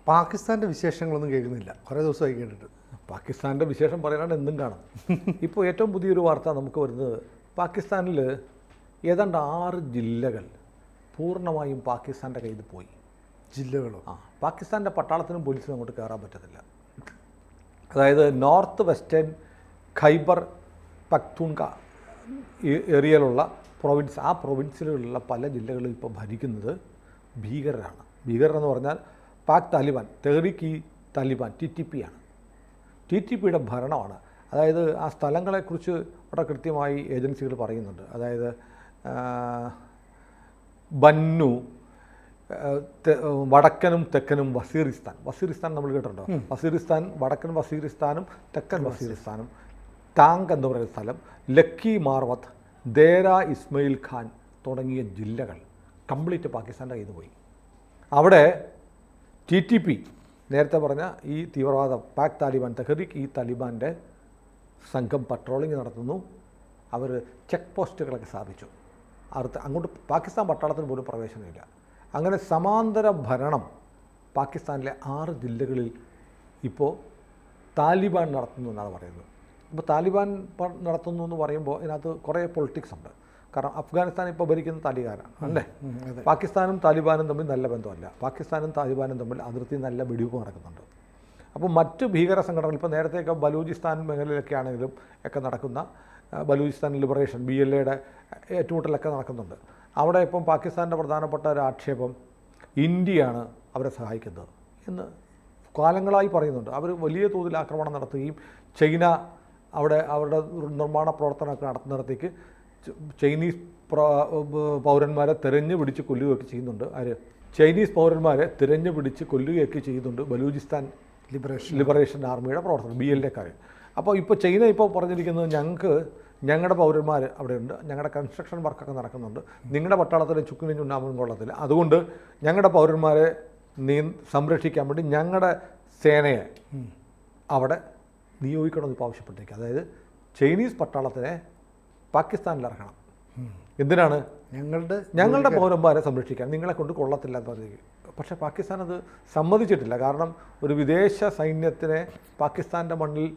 പാകിസ്ഥാൻ്റെ വിശേഷങ്ങളൊന്നും കേൾക്കുന്നില്ല, കുറേ ദിവസമായി കേട്ടിട്ട്. പാകിസ്ഥാൻ്റെ വിശേഷം പറയാനാണ് എന്തും കാണാം. ഇപ്പോൾ ഏറ്റവും പുതിയൊരു വാർത്ത നമുക്ക് വരുന്നത്, പാകിസ്ഥാനിൽ ഏതാണ്ട് 6 ജില്ലകൾ പൂർണ്ണമായും പാകിസ്ഥാൻ്റെ കയ്യിൽ പോയി. ജില്ലകളോ? പാകിസ്ഥാൻ്റെ പട്ടാളത്തിനും പോലീസിനും അങ്ങോട്ട് കയറാൻ പറ്റത്തില്ല. അതായത് നോർത്ത് വെസ്റ്റേൺ ഖൈബർ പക്തൂൺഖ ഏരിയയിലുള്ള പ്രൊവിൻസ്, ആ പ്രൊവിൻസിലുള്ള പല ജില്ലകളും ഇപ്പോൾ ഭരിക്കുന്നത് ഭീകരരാണ്. ഭീകരരെന്ന് പറഞ്ഞാൽ പാക് താലിബാൻ, തെഹ്രീക്ക് താലിബാൻ, TTP ആണ്. TTPയുടെ ഭരണമാണ്. അതായത് ആ സ്ഥലങ്ങളെക്കുറിച്ച് വളരെ കൃത്യമായി ഏജൻസികൾ പറയുന്നുണ്ട്. അതായത് ബന്നു, വടക്കനും തെക്കനും വസീറിസ്ഥാൻ നമ്മൾ കേട്ടിട്ടുണ്ടോ? വസീറിസ്ഥാൻ, വടക്കൻ വസീറിസ്ഥാനും തെക്കൻ വസീറിസ്ഥാനും, ടാങ്ക് എന്ന് പറയുന്ന സ്ഥലം, ലക്കി മാർവത്ത്, ദേര ഇസ്മയിൽ ഖാൻ തുടങ്ങിയ ജില്ലകൾ കംപ്ലീറ്റ് പാകിസ്ഥാൻ്റെ കയ്യിൽ നിന്ന് പോയി. അവിടെ TTP നേരത്തെ പറഞ്ഞ ഈ തീവ്രവാദ പാക് താലിബാൻ, തെഹ്രീക്ക് താലിബാൻ്റെ സംഘം പട്രോളിംഗ് നടത്തുന്നു. അവർ ചെക്ക് പോസ്റ്റുകളൊക്കെ സ്ഥാപിച്ചു. അങ്ങോട്ട് പാകിസ്ഥാൻ പട്ടാളത്തിന് പോലും പ്രവേശനമില്ല. അങ്ങനെ സമാന്തര ഭരണം പാകിസ്ഥാനിലെ 6 ജില്ലകളിൽ ഇപ്പോൾ താലിബാൻ നടത്തുന്നു എന്നാണ് പറയുന്നത്. ഇപ്പോൾ താലിബാൻ നടത്തുന്നു എന്ന് പറയുമ്പോൾ ഇതിനകത്ത് കുറേ പൊളിറ്റിക്സ് ഉണ്ട്. കാരണം അഫ്ഗാനിസ്ഥാൻ ഇപ്പോൾ ഭരിക്കുന്ന താലിബാനാണ് അല്ലേ. പാകിസ്ഥാനും താലിബാനും തമ്മിൽ നല്ല ബന്ധമല്ല. പാകിസ്ഥാനും താലിബാനും തമ്മിൽ അതിർത്തി നല്ല വെടിവെപ്പ് നടക്കുന്നുണ്ട്. അപ്പോൾ മറ്റ് ഭീകര സംഘടനകൾ, ഇപ്പോൾ നേരത്തെയൊക്കെ ബലൂചിസ്ഥാൻ മേഖലയിലൊക്കെ ആണെങ്കിലും ഒക്കെ നടക്കുന്ന ബലൂചിസ്ഥാൻ ലിബറേഷൻ, BLAയുടെ ഏറ്റുമുട്ടലൊക്കെ നടക്കുന്നുണ്ട്. അവിടെ ഇപ്പം പാകിസ്ഥാൻ്റെ പ്രധാനപ്പെട്ട ഒരു ആക്ഷേപം ഇന്ത്യയാണ് അവരെ സഹായിക്കുന്നത് എന്ന് കാലങ്ങളായി പറയുന്നുണ്ട്. അവർ വലിയ തോതിൽ ആക്രമണം നടത്തുകയും ചൈന അവിടെ അവരുടെ നിർമ്മാണ പ്രവർത്തനമൊക്കെ നടത്തുന്നിടത്തേക്ക് ചൈനീസ് പൗരന്മാരെ തിരഞ്ഞു പിടിച്ച് കൊല്ലുകയൊക്കെ ചെയ്യുന്നുണ്ട്. ചൈനീസ് പൗരന്മാരെ തിരഞ്ഞു പിടിച്ച് കൊല്ലുകയൊക്കെ ചെയ്യുന്നുണ്ട് ബലൂചിസ്ഥാൻ ലിബറേഷൻ ആർമിയുടെ പ്രവർത്തനം, BLAക്കാർ. അപ്പോൾ ഇപ്പോൾ ചൈന ഇപ്പോൾ പറഞ്ഞിരിക്കുന്നത്, ഞങ്ങളുടെ പൗരന്മാർ അവിടെയുണ്ട്, ഞങ്ങളുടെ കൺസ്ട്രക്ഷൻ വർക്കൊക്കെ നടക്കുന്നുണ്ട്, നിങ്ങളുടെ പട്ടാളത്തിലെ ചുക്കിനും ചുണ്ണാമ്പും കൊള്ളത്തില്ല, അതുകൊണ്ട് ഞങ്ങളുടെ പൗരന്മാരെ സംരക്ഷിക്കാൻ വേണ്ടി ഞങ്ങളുടെ സേനയെ അവിടെ നിയോഗിക്കണമെന്ന് ഇപ്പോൾ ആവശ്യപ്പെട്ടിരിക്കുക. അതായത് ചൈനീസ് പട്ടാളത്തിനെ പാകിസ്ഥാനിൽ ഇറക്കണം. എന്തിനാണ്? ഞങ്ങളുടെ പൗരന്മാരെ സംരക്ഷിക്കാൻ, നിങ്ങളെ കൊണ്ട് കൊള്ളത്തില്ല എന്ന് പറഞ്ഞിരിക്കും. പക്ഷേ പാകിസ്ഥാൻ അത് സമ്മതിച്ചിട്ടില്ല. കാരണം ഒരു വിദേശ സൈന്യത്തിനെ പാകിസ്ഥാൻ്റെ മണ്ണിൽ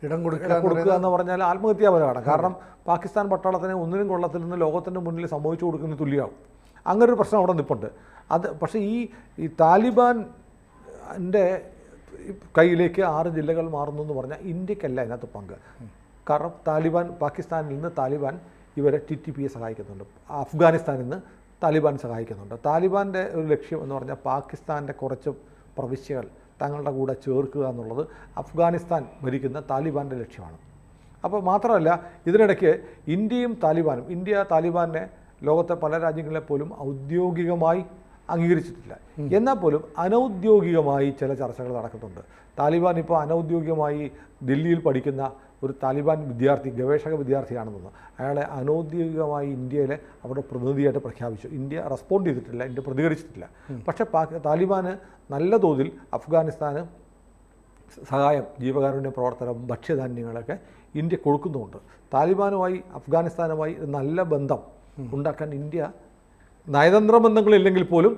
ഇടം കൊടുക്കുക എന്ന് പറഞ്ഞാൽ ആത്മഹത്യാപരമാണ്. കാരണം പാകിസ്ഥാൻ പട്ടാളത്തിനെ ഒന്നിനും കൊള്ളത്തില്ലെന്ന് ലോകത്തിൻ്റെ മുന്നിൽ സമ്മതിച്ചു കൊടുക്കുന്ന തുല്യമാവും. അങ്ങനൊരു പ്രശ്നം അവിടെ നിൽപ്പുണ്ട്. പക്ഷേ ഈ താലിബാൻ്റെ കയ്യിലേക്ക് 6 ജില്ലകൾ മാറുന്നു എന്ന് പറഞ്ഞാൽ ഇന്ത്യക്കല്ല അതിനകത്ത് പങ്ക്. കാരണം പാകിസ്ഥാനിൽ നിന്ന് താലിബാൻ ഇവരെ TTPയെ സഹായിക്കുന്നുണ്ട്, അഫ്ഗാനിസ്ഥാനിൽ നിന്ന് താലിബാൻ സഹായിക്കുന്നുണ്ട്. താലിബാൻ്റെ ഒരു ലക്ഷ്യം എന്ന് പറഞ്ഞാൽ പാകിസ്ഥാൻ്റെ കുറച്ച് പ്രവിശ്യകൾ തങ്ങളുടെ കൂടെ ചേർക്കുക എന്നുള്ളത് അഫ്ഗാനിസ്ഥാൻ ഭരിക്കുന്ന താലിബാൻ്റെ ലക്ഷ്യമാണ്. അപ്പോൾ മാത്രമല്ല, ഇതിനിടയ്ക്ക് ഇന്ത്യ താലിബാനെ ലോകത്തെ പല രാജ്യങ്ങളെ പോലും ഔദ്യോഗികമായി അംഗീകരിച്ചിട്ടില്ല. എന്നാൽ പോലും അനൗദ്യോഗികമായി ചില ചർച്ചകൾ നടക്കുന്നുണ്ട്. താലിബാൻ ഇപ്പോൾ അനൗദ്യോഗികമായി ദില്ലിയിൽ പഠിക്കുന്ന ഒരു താലിബാൻ ഗവേഷക വിദ്യാർത്ഥിയാണെന്ന് അയാളെ അനൗദ്യോഗികമായി ഇന്ത്യയിലെ അവരുടെ പ്രതിനിധിയായിട്ട് പ്രഖ്യാപിച്ചു. ഇന്ത്യ റെസ്പോണ്ട് ചെയ്തിട്ടില്ല, ഇന്ത്യ പ്രതികരിച്ചിട്ടില്ല. പക്ഷേ താലിബാന് നല്ല തോതിൽ അഫ്ഗാനിസ്ഥാന് സഹായം, ജീവകാരുണ്യ പ്രവർത്തനം, ഭക്ഷ്യധാന്യങ്ങളൊക്കെ ഇന്ത്യ കൊടുക്കുന്നുമുണ്ട്. താലിബാനുമായി അഫ്ഗാനിസ്ഥാനുമായി നല്ല ബന്ധം ഉണ്ടാക്കാൻ ഇന്ത്യ നയതന്ത്ര ബന്ധങ്ങളില്ലെങ്കിൽ പോലും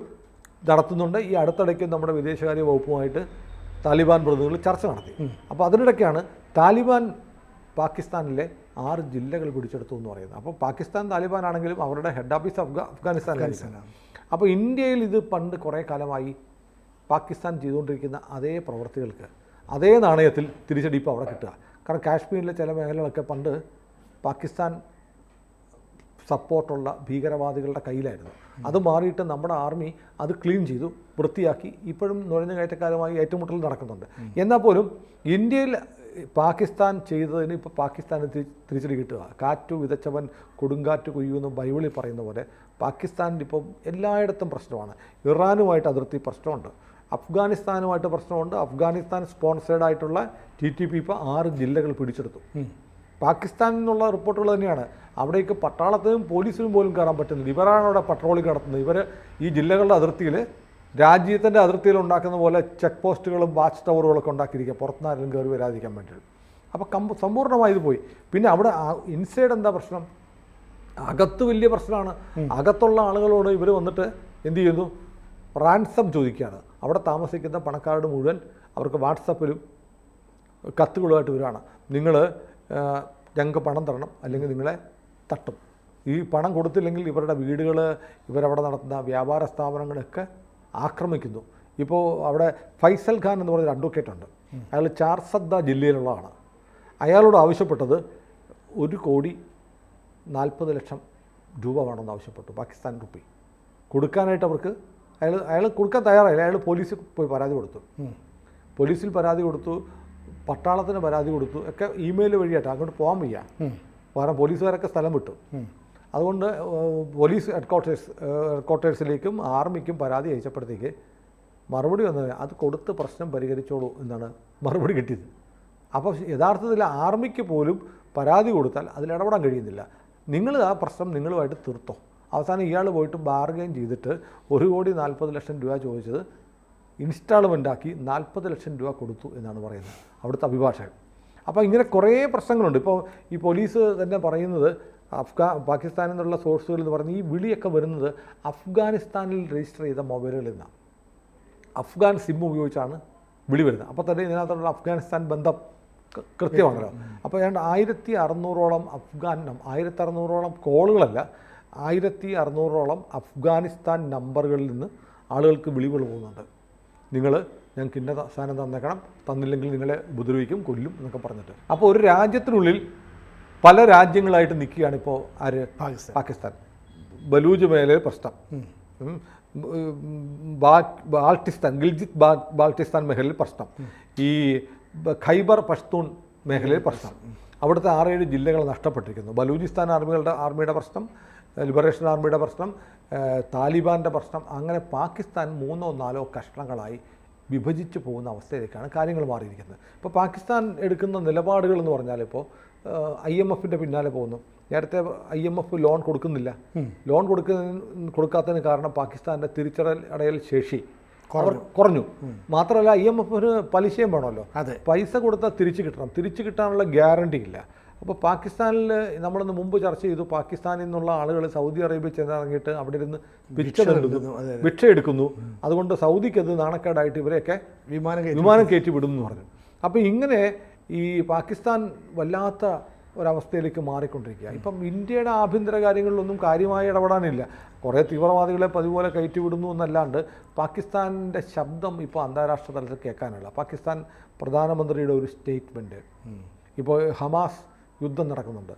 നടത്തുന്നുണ്ട്. ഈ അടുത്തിടയ്ക്ക് നമ്മുടെ വിദേശകാര്യ വകുപ്പുമായിട്ട് താലിബാൻ പ്രതിനിധികൾ ചർച്ച നടത്തി. അപ്പോൾ അതിനിടയ്ക്കാണ് താലിബാൻ പാകിസ്ഥാനിലെ 6 ജില്ലകൾ പിടിച്ചെടുത്തു എന്ന് പറയുന്നത്. അപ്പോൾ പാകിസ്ഥാൻ താലിബാൻ ആണെങ്കിലും അവരുടെ ഹെഡ് ഓഫീസ് അഫ്ഗാനിസ്ഥാനിലാണ്. അപ്പോൾ ഇന്ത്യയിൽ ഇത് പണ്ട് കുറേ കാലമായി പാകിസ്ഥാൻ ചെയ്തുകൊണ്ടിരിക്കുന്ന അതേ പ്രവൃത്തികൾക്ക് അതേ നാണയത്തിൽ തിരിച്ചടി ഇപ്പോൾ അവിടെ കിട്ടുക. കാരണം കാശ്മീരിലെ ചില മേഖലകളൊക്കെ പണ്ട് പാകിസ്ഥാൻ സപ്പോർട്ടുള്ള ഭീകരവാദികളുടെ കയ്യിലായിരുന്നു. അത് മാറിയിട്ട് നമ്മുടെ ആർമി അത് ക്ലീൻ ചെയ്തു, വൃത്തിയാക്കി. ഇപ്പോഴും നുഴഞ്ഞു കയറ്റക്കാരുമായി ഏറ്റുമുട്ടൽ നടക്കുന്നുണ്ട്. എന്നാൽ പോലും ഇന്ത്യയിൽ പാകിസ്ഥാൻ ചെയ്തതിന് ഇപ്പോൾ പാകിസ്ഥാന് തിരിച്ചടി കിട്ടുക. കാറ്റു വിതച്ചവൻ കൊടുങ്കാറ്റ് കൊയ്യുമെന്ന് ബൈബിളിൽ പറയുന്ന പോലെ പാകിസ്ഥാനിൽ ഇപ്പം എല്ലായിടത്തും പ്രശ്നമാണ്. ഇറാനുമായിട്ട് അതിർത്തി പ്രശ്നമുണ്ട്, അഫ്ഗാനിസ്ഥാനുമായിട്ട് പ്രശ്നമുണ്ട്. അഫ്ഗാനിസ്ഥാൻ സ്പോൺസേഡ് ആയിട്ടുള്ള TTP ഇപ്പോൾ 6 ജില്ലകൾ പിടിച്ചെടുത്തു. പാകിസ്ഥാനിൽ നിന്നുള്ള റിപ്പോർട്ടുകൾ തന്നെയാണ്. അവിടേക്ക് പട്ടാളത്തിനും പോലീസിനും പോലും കയറാൻ പറ്റുന്നില്ല. ഇവരാണ് അവിടെ പട്രോളിംഗ് നടത്തുന്നത്. ഇവർ ഈ ജില്ലകളുടെ അതിർത്തിയിൽ രാജ്യത്തിൻ്റെ അതിർത്തിയിൽ ഉണ്ടാക്കുന്ന പോലെ ചെക്ക് പോസ്റ്റുകളും വാച്ച് ടവറുകളൊക്കെ ഉണ്ടാക്കിയിരിക്കുക, പുറത്തുനിന്ന് ആരെങ്കിലും കയറി വരാതിരിക്കാൻ വേണ്ടിയിട്ട്. അപ്പോൾ സമ്പൂർണ്ണമായി ഇത് പോയി. പിന്നെ അവിടെ ഇൻസൈഡ് എന്താ പ്രശ്നം? അകത്ത് വലിയ പ്രശ്നമാണ്. അകത്തുള്ള ആളുകളോട് ഇവർ വന്നിട്ട് എന്ത് ചെയ്യുന്നു? റാൻസം ചോദിക്കുകയാണ്. അവിടെ താമസിക്കുന്ന പണക്കാരുടെ മുഴുവൻ അവർക്ക് വാട്സപ്പിലും കത്തുകളുമായിട്ട് വരികയാണ്. നിങ്ങൾ ഞങ്ങൾക്ക് പണം തരണം, അല്ലെങ്കിൽ നിങ്ങളെ തട്ടും. ഈ പണം കൊടുത്തില്ലെങ്കിൽ ഇവരുടെ വീടുകൾ, ഇവരവിടെ നടത്തുന്ന വ്യാപാര സ്ഥാപനങ്ങളൊക്കെ ആക്രമിക്കുന്നു. ഇപ്പോൾ അവിടെ ഫൈസൽ ഖാൻ എന്ന് പറഞ്ഞൊരു അഡ്വക്കേറ്റ് ഉണ്ട്. അയാൾ ചാർസദ്ദ ജില്ലയിലുള്ളതാണ്. അയാളോട് ആവശ്യപ്പെട്ടത് 1,40,00,000 രൂപ വേണമെന്ന് ആവശ്യപ്പെട്ടു, പാകിസ്ഥാൻ റുപ്പി. കൊടുക്കാനായിട്ട് അവർക്ക് അയാൾ കൊടുക്കാൻ തയ്യാറായില്ല. അയാൾ പോലീസിൽ പോയി പരാതി കൊടുത്തു. പോലീസിൽ പരാതി കൊടുത്തു, പട്ടാളത്തിന് പരാതി കൊടുത്തു, ഒക്കെ ഇമെയിൽ വഴിയായിട്ട് അങ്ങോട്ട് പോകാൻ വയ്യ. കാരണം പോലീസുകാരൊക്കെ സ്ഥലം വിട്ടു. അതുകൊണ്ട് പോലീസ് ഹെഡ്ക്വാർട്ടേഴ്സിലേക്കും ആർമിക്കും പരാതി അയച്ചപ്പോഴത്തേക്ക് മറുപടി വന്നത് അത് കൊടുത്ത് പ്രശ്നം പരിഹരിച്ചോളൂ എന്നാണ് മറുപടി കിട്ടിയത്. അപ്പോൾ യഥാർത്ഥത്തിൽ ആർമിക്ക് പോലും പരാതി കൊടുത്താൽ അതിൽ ഇടപെടാൻ കഴിയുന്നില്ല. നിങ്ങൾ ആ പ്രശ്നം നിങ്ങളുമായിട്ട് തീർത്തോ. അവസാനം ഇയാൾ പോയിട്ട് ബാർഗെയിൻ ചെയ്തിട്ട് 1,40,00,000 രൂപ ചോദിച്ചത് ഇൻസ്റ്റാൾമെൻ്റാക്കി 40,00,000 രൂപ കൊടുത്തു എന്നാണ് പറയുന്നത് അവിടുത്തെ അഭിഭാഷകൻ. അപ്പോൾ ഇങ്ങനെ കുറേ പ്രശ്നങ്ങളുണ്ട്. ഇപ്പോൾ ഈ പോലീസ് തന്നെ പറയുന്നത് പാകിസ്ഥാനിൽ നിന്നുള്ള സോഴ്സുകൾ എന്ന് പറഞ്ഞ് ഈ വിളിയൊക്കെ വരുന്നത് അഫ്ഗാനിസ്ഥാനിൽ രജിസ്റ്റർ ചെയ്ത മൊബൈലുകളിൽ നിന്നാണ്. അഫ്ഗാൻ സിം ഉപയോഗിച്ചാണ് വിളി വരുന്നത്. അപ്പോൾ തന്നെ ഇതിനകത്തുള്ള അഫ്ഗാനിസ്ഥാൻ ബന്ധം കൃത്യമാണല്ലോ. അപ്പോൾ ഏതാണ്ട് 1,600ഓളം 1,600ഓളം കോളുകളല്ല, 1,600ഓളം അഫ്ഗാനിസ്ഥാൻ നമ്പറുകളിൽ നിന്ന് ആളുകൾക്ക് വിളികൾ പോകുന്നുണ്ട്. നിങ്ങൾ ഞങ്ങൾക്ക് ഇന്ന സാധനം തന്നേക്കണം, തന്നില്ലെങ്കിൽ നിങ്ങളെ ഉപദ്രവിക്കും, കൊല്ലും എന്നൊക്കെ പറഞ്ഞിട്ട്. അപ്പോൾ ഒരു രാജ്യത്തിനുള്ളിൽ പല രാജ്യങ്ങളായിട്ട് നിൽക്കുകയാണ് ഇപ്പോൾ പാകിസ്ഥാൻ. ബലൂജ് മേഖലയിൽ പ്രശ്നം, ബാൾട്ടിസ്ഥാൻ, ഗിൽജിത്ത് ബാൾട്ടിസ്ഥാൻ മേഖലയിൽ പ്രശ്നം, ഈ ഖൈബർ പഷ്തൂൺ മേഖലയിൽ പ്രശ്നം. അവിടുത്തെ 6-7 ജില്ലകൾ നഷ്ടപ്പെട്ടിരിക്കുന്നു. ബലൂചിസ്ഥാൻ ആർമിയുടെ പ്രശ്നം, ലിബറേഷൻ ആർമിയുടെ പ്രശ്നം, താലിബാൻ്റെ പ്രശ്നം. അങ്ങനെ പാകിസ്ഥാൻ 3-4 കഷ്ണങ്ങളായി വിഭജിച്ച് പോകുന്ന അവസ്ഥയിലേക്കാണ് കാര്യങ്ങൾ മാറിയിരിക്കുന്നത്. ഇപ്പോൾ പാകിസ്ഥാൻ എടുക്കുന്ന നിലപാടുകൾ എന്ന് പറഞ്ഞാൽ ഇപ്പോൾ IMFൻ്റെ പിന്നാലെ പോകുന്നു. നേരത്തെ IMF ലോൺ കൊടുക്കുന്നില്ല. ലോൺ കൊടുക്കാത്തതിന് കാരണം പാകിസ്ഥാൻ്റെ തിരിച്ചടയൽ ശേഷി കുറഞ്ഞു. മാത്രമല്ല IMFന് പലിശയും വേണമല്ലോ. പൈസ കൊടുത്താൽ തിരിച്ചു കിട്ടാനുള്ള ഗ്യാരണ്ടി ഇല്ല. അപ്പോൾ പാകിസ്ഥാനിൽ നമ്മളിന്ന് മുമ്പ് ചർച്ച ചെയ്തു, പാകിസ്ഥാനിൽ നിന്നുള്ള ആളുകൾ സൗദി അറേബ്യ ചെന്നിറങ്ങിയിട്ട് അവിടെ ഇരുന്ന് ഭിക്ഷ എടുക്കുന്നു. അതുകൊണ്ട് സൗദിക്ക് അത് നാണക്കേടായിട്ട് ഇവരെയൊക്കെ വിമാനം കയറ്റി വിടും എന്ന് പറഞ്ഞു. അപ്പോൾ ഇങ്ങനെ ഈ പാകിസ്ഥാൻ വല്ലാത്ത ഒരവസ്ഥയിലേക്ക് മാറിക്കൊണ്ടിരിക്കുക. ഇപ്പം ഇന്ത്യയുടെ ആഭ്യന്തര കാര്യങ്ങളിലൊന്നും കാര്യമായി ഇടപെടാനില്ല. കുറേ തീവ്രവാദികളെ പതിപോലെ കയറ്റിവിടുന്നു എന്നല്ലാണ്ട് പാകിസ്ഥാൻ്റെ ശബ്ദം ഇപ്പോൾ അന്താരാഷ്ട്ര തലത്തിൽ കേൾക്കാനുള്ള. പാകിസ്ഥാൻ പ്രധാനമന്ത്രിയുടെ ഒരു സ്റ്റേറ്റ്മെൻറ്റ്, ഇപ്പോൾ ഹമാസ് യുദ്ധം നടക്കുന്നുണ്ട്,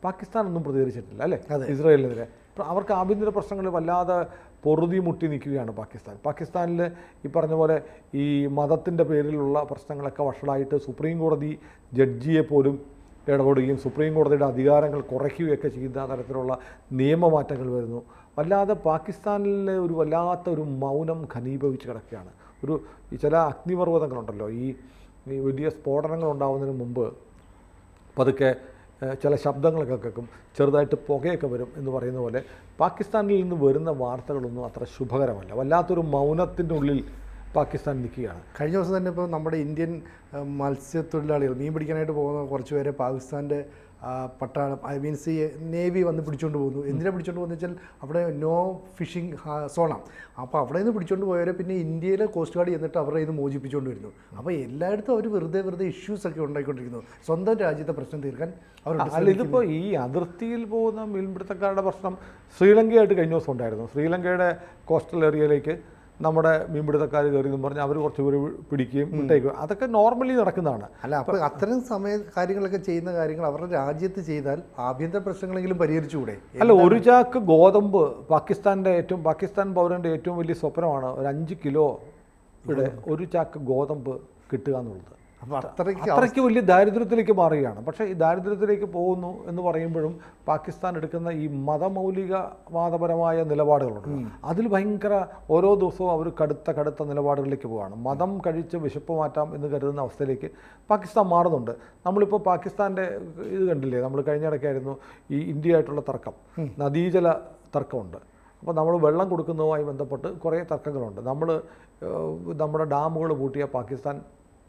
പാകിസ്ഥാൻ ഒന്നും പ്രതികരിച്ചിട്ടില്ല അല്ലേ ഇസ്രായേലിനെതിരെ. അവർക്ക് ആഭ്യന്തര പ്രശ്നങ്ങൾ വല്ലാതെ പൊറുതി മുട്ടി നിൽക്കുകയാണ് പാകിസ്ഥാനിൽ. ഈ പറഞ്ഞ പോലെ ഈ മതത്തിൻ്റെ പേരിലുള്ള പ്രശ്നങ്ങളൊക്കെ വഷളായിട്ട് സുപ്രീം കോടതി ജഡ്ജിയെ പോലും ഇടപെടുകയും സുപ്രീം കോടതിയുടെ അധികാരങ്ങൾ കുറയ്ക്കുകയൊക്കെ ചെയ്യുന്ന തരത്തിലുള്ള നിയമമാറ്റങ്ങൾ വരുന്നു. വല്ലാതെ പാകിസ്ഥാനിലെ ഒരു വല്ലാത്ത ഒരു മൗനം ഘനീഭവിച്ച് കിടക്കുകയാണ്. ഈ ചില അഗ്നിപർവ്വതങ്ങളുണ്ടല്ലോ, ഈ വലിയ സ്ഫോടനങ്ങൾ ഉണ്ടാകുന്നതിന് മുമ്പ് പതുക്കെ ചില ശബ്ദങ്ങളൊക്കെ കേൾക്കും, ചെറുതായിട്ട് പുകയൊക്കെ വരും എന്ന് പറയുന്ന പോലെ പാകിസ്ഥാനിൽ നിന്ന് വരുന്ന വാർത്തകളൊന്നും അത്ര ശുഭകരമല്ല. വല്ലാത്തൊരു മൗനത്തിൻ്റെ ഉള്ളിൽ പാകിസ്ഥാൻ നിൽക്കുകയാണ്. കഴിഞ്ഞ ദിവസം തന്നെ ഇപ്പോൾ നമ്മുടെ ഇന്ത്യൻ മത്സ്യത്തൊഴിലാളികൾ മീൻ പിടിക്കാനായിട്ട് പോകുന്ന കുറച്ച് പേരെ പാകിസ്ഥാൻ്റെ പട്ടാളം മീൻസ് നേവി വന്ന് പിടിച്ചുകൊണ്ട് പോകുന്നു. എന്തിനാണ് പിടിച്ചുകൊണ്ട് പോകുന്നത് വെച്ചാൽ അവിടെ നോ ഫിഷിംഗ് സോണാണ്. അപ്പോൾ അവിടെ നിന്ന് പിടിച്ചുകൊണ്ട് പോയവരെ പിന്നെ ഇന്ത്യയിലെ കോസ്റ്റ് ഗാർഡ് ചെന്നിട്ട് അവരുടെ ഇത് മോചിപ്പിച്ചുകൊണ്ട് വരുന്നു. അപ്പോൾ എല്ലായിടത്തും അവർ വെറുതെ ഇഷ്യൂസൊക്കെ ഉണ്ടായിക്കൊണ്ടിരിക്കുന്നു സ്വന്തം രാജ്യത്തെ പ്രശ്നം തീർക്കാൻ. അല്ല, ഇതിപ്പോൾ ഈ അതിർത്തിയിൽ പോകുന്ന മീൻപിടുത്തക്കാരുടെ പ്രശ്നം ശ്രീലങ്കയായിട്ട് കഴിഞ്ഞ ദിവസം ഉണ്ടായിരുന്നു. ശ്രീലങ്കയുടെ കോസ്റ്റൽ ഏരിയയിലേക്ക് നമ്മുടെ മീൻപിടുത്തക്കാർ കയറി എന്ന് പറഞ്ഞാൽ അവർ കുറച്ച് പേര് പിടിക്കുകയും വിട്ടേക്കും. അതൊക്കെ നോർമലി നടക്കുന്നതാണ്. അല്ല, അപ്പോൾ അത്തരം കാര്യങ്ങളൊക്കെ ചെയ്യുന്ന കാര്യങ്ങൾ അവരുടെ രാജ്യത്ത് ചെയ്താൽ ആഭ്യന്തര പ്രശ്നങ്ങളെങ്കിലും പരിഹരിച്ചുകൂടെ? അല്ല, ഒരു ചാക്ക് ഗോതമ്പ് പാകിസ്ഥാൻ പൗരൻ്റെ ഏറ്റവും വലിയ സ്വപ്നമാണ് ഒരു 5 കിലോയുടെ ഒരു ചാക്ക് ഗോതമ്പ് കിട്ടുക എന്നുള്ളത്. അപ്പോൾ അത്രയ്ക്ക് വലിയ ദാരിദ്ര്യത്തിലേക്ക് മാറുകയാണ്. പക്ഷേ ഈ ദാരിദ്ര്യത്തിലേക്ക് പോകുന്നു എന്ന് പറയുമ്പോഴും പാകിസ്ഥാൻ എടുക്കുന്ന ഈ മതമൗലികവാദപരമായ നിലപാടുകളുണ്ട്. അതിൽ ഭയങ്കര ഓരോ ദിവസവും അവർ കടുത്ത നിലപാടുകളിലേക്ക് പോവുകയാണ്. മതം കഴിച്ച് വിശപ്പ് മാറ്റാം എന്ന് കരുതുന്ന അവസ്ഥയിലേക്ക് പാകിസ്ഥാൻ മാറുന്നുണ്ട്. നമ്മളിപ്പോൾ പാകിസ്ഥാൻ്റെ ഇത് കണ്ടില്ലേ, നമ്മൾ കഴിഞ്ഞിടയ്ക്കായിരുന്നു ഈ ഇന്ത്യയായിട്ടുള്ള തർക്കം, നദീജല തർക്കമുണ്ട്. അപ്പോൾ നമ്മൾ വെള്ളം കൊടുക്കുന്നതുമായി ബന്ധപ്പെട്ട് കുറേ തർക്കങ്ങളുണ്ട്. നമ്മുടെ ഡാമുകൾ പൂട്ടിയ പാകിസ്ഥാൻ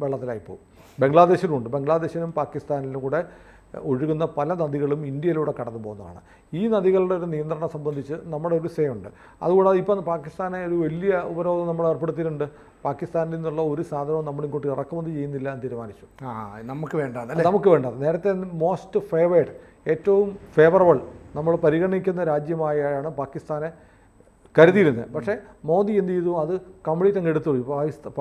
വെള്ളത്തിലായി പോകും. ബംഗ്ലാദേശിനുമുണ്ട്. ബംഗ്ലാദേശിനും പാകിസ്ഥാനിലും കൂടെ ഒഴുകുന്ന പല നദികളും ഇന്ത്യയിലൂടെ കടന്നു പോകുന്നതാണ്. ഈ നദികളുടെ ഒരു നിയന്ത്രണം സംബന്ധിച്ച് നമ്മുടെ ഒരു സേയുണ്ട്. അതുകൂടാതെ ഇപ്പം പാകിസ്ഥാനെ ഒരു വലിയ ഉപരോധം നമ്മൾ ഏർപ്പെടുത്തിയിട്ടുണ്ട്. പാകിസ്ഥാനിൽ നിന്നുള്ള ഒരു സാധനവും നമ്മളിങ്ങോട്ട് ഇറക്കുമതി ചെയ്യുന്നില്ല എന്ന് തീരുമാനിച്ചു. നമുക്ക് വേണ്ടത് നേരത്തെ മോസ്റ്റ് ഫേവേർഡ്, ഏറ്റവും ഫേവറബിൾ നമ്മൾ പരിഗണിക്കുന്ന രാജ്യമായാണ് പാകിസ്ഥാനെ കരുതിയിരുന്നത്. പക്ഷേ മോദി എന്ത് ചെയ്തു, അത് കംപ്ലീറ്റ് അങ്ങ് എടുത്തു.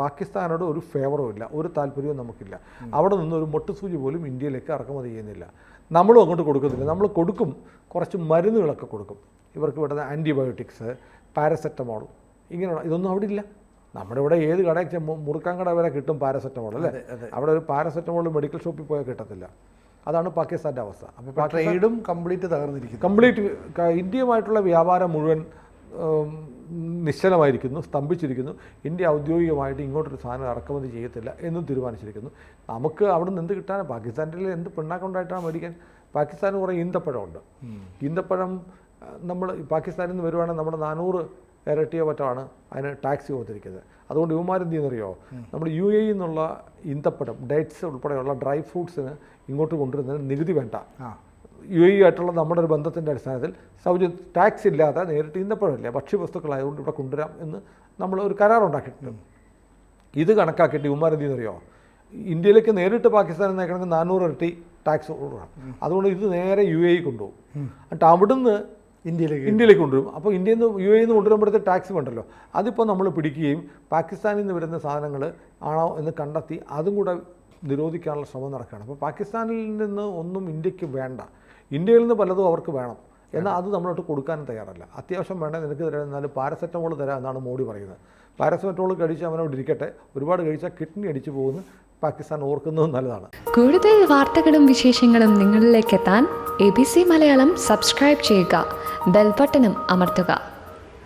പാകിസ്ഥാനോട് ഒരു ഫേവറും ഇല്ല, ഒരു താല്പര്യവും നമുക്കില്ല. അവിടെ നിന്ന് ഒരു മൊട്ടുസൂചി പോലും ഇന്ത്യയിലേക്ക് ഇറക്കുമതി ചെയ്യുന്നില്ല. നമ്മളും അങ്ങോട്ട് കൊടുക്കുന്നില്ല. നമ്മൾ കൊടുക്കും, കുറച്ച് മരുന്നുകളൊക്കെ കൊടുക്കും. ഇവർക്ക് വേണ്ടത് ആൻറ്റിബയോട്ടിക്സ്, പാരസെറ്റമോൾ, ഇങ്ങനെയുള്ള ഇതൊന്നും അവിടെ ഇല്ല. നമ്മുടെ ഇവിടെ ഏത് കടയിൽ മുറുക്കാൻ കട വരെ കിട്ടും പാരസെറ്റമോൾ അല്ലേ. അവിടെ ഒരു പാരസെറ്റമോൾ മെഡിക്കൽ ഷോപ്പിൽ പോയാൽ കിട്ടത്തില്ല. അതാണ് പാകിസ്ഥാൻ്റെ അവസ്ഥ. അപ്പോൾ ട്രേഡും കംപ്ലീറ്റ് തകർന്നിരിക്കുന്നു. കംപ്ലീറ്റ് ഇന്ത്യയുമായിട്ടുള്ള വ്യാപാരം മുഴുവൻ നിശ്ചലമായിരിക്കുന്നു, സ്തംഭിച്ചിരിക്കുന്നു. ഇന്ത്യ ഔദ്യോഗികമായിട്ട് ഇങ്ങോട്ടൊരു സാധനം ഇറക്കുമതി ചെയ്യത്തില്ല എന്നും തീരുമാനിച്ചിരിക്കുന്നു. നമുക്ക് അവിടെ നിന്ന് എന്ത് കിട്ടാനും, പാകിസ്ഥാനിൽ എന്ത് പിണ്ണാക്കുണ്ടായിട്ടാണ് മേടിക്കാൻ? പാകിസ്ഥാന് കുറേ ഈന്തപ്പഴമുണ്ട്. ഈന്തപ്പഴം നമ്മൾ പാകിസ്ഥാനിൽ നിന്ന് വരുവാണെങ്കിൽ നമ്മുടെ 400 ഇരട്ടിയോ മറ്റാണ് അതിന് ടാക്സ് കൊടുത്തിരിക്കുന്നത്. അതുകൊണ്ട് ഇവന്മാരെന്ത് ചെയ്യുന്നറിയോ, നമ്മൾ UAE നിന്നുള്ള ഈന്തപ്പഴം, ഡേറ്റ്സ് ഉൾപ്പെടെയുള്ള ഡ്രൈ ഫ്രൂട്ട്സിന് ഇങ്ങോട്ട് കൊണ്ടുവരുന്നതിന് നികുതി വേണ്ട. UAE ആയിട്ടുള്ള നമ്മുടെ ഒരു ബന്ധത്തിൻ്റെ അടിസ്ഥാനത്തിൽ ടാക്സ് ഇല്ലാതെ നേരിട്ട് ഈന്തപ്പഴമില്ല, ഭക്ഷ്യവസ്തുക്കളായതുകൊണ്ട് ഇവിടെ കൊണ്ടുവരാം എന്ന് നമ്മൾ ഒരു കരാറുണ്ടാക്കിയിട്ടുണ്ട്. ഇത് കണക്കാക്കിയിട്ട് ഇവന്മാരെന്ത് ചെയ്യുന്നറിയോ, ഇന്ത്യയിലേക്ക് നേരിട്ട് പാകിസ്ഥാനിൽ നിൽക്കണമെങ്കിൽ 400 ഇരട്ടി ടാക്സ് കൊടുക്കണം. അതുകൊണ്ട് ഇത് നേരെ UAE കൊണ്ടുപോകും. എന്നിട്ട് അവിടുന്ന് ഇന്ത്യയിലേക്ക് കൊണ്ടുവരും. അപ്പോൾ ഇന്ത്യയിൽ നിന്ന് UAE നിന്ന് കൊണ്ടുവരുമ്പോഴത്തെ ടാക്സ് വേണ്ടല്ലോ, അതിപ്പോൾ നമ്മൾ പിടിക്കുകയും പാകിസ്ഥാനിൽ നിന്ന് വരുന്ന സാധനങ്ങൾ ആണോ എന്ന് കണ്ടെത്തി അതും കൂടെ നിരോധിക്കാനുള്ള ശ്രമം നടക്കുകയാണ്. അപ്പോൾ പാകിസ്ഥാനിൽ നിന്ന് ഒന്നും ഇന്ത്യക്ക് വേണ്ട, ഇന്ത്യയിൽ നിന്ന് പലതും അവർക്ക് വേണം. എന്നാൽ അത് നമ്മളോട്ട് കൊടുക്കാനും തയ്യാറല്ല. അത്യാവശ്യം വേണേൽ നിനക്ക് തരാം, എന്നാലും പാരസെറ്റമോൾ തരാം എന്നാണ് മോഡി പറയുന്നത്. പാരസെറ്റമോൾ കഴിച്ച് അവനോട് ഇരിക്കട്ടെ, ഒരുപാട് കഴിച്ചാൽ കിഡ്നി അടിച്ചു പോകുന്നു. പാകിസ്ഥാൻ ഓർക്കുന്നത് നല്ലതാണ്. കൂടുതൽ വാർത്തകളും വിശേഷങ്ങളും നിങ്ങളിലേക്ക് എത്താൻ ABC മലയാളം സബ്സ്ക്രൈബ് ചെയ്യുക, ബെൽ ബട്ടണും അമർത്തുക.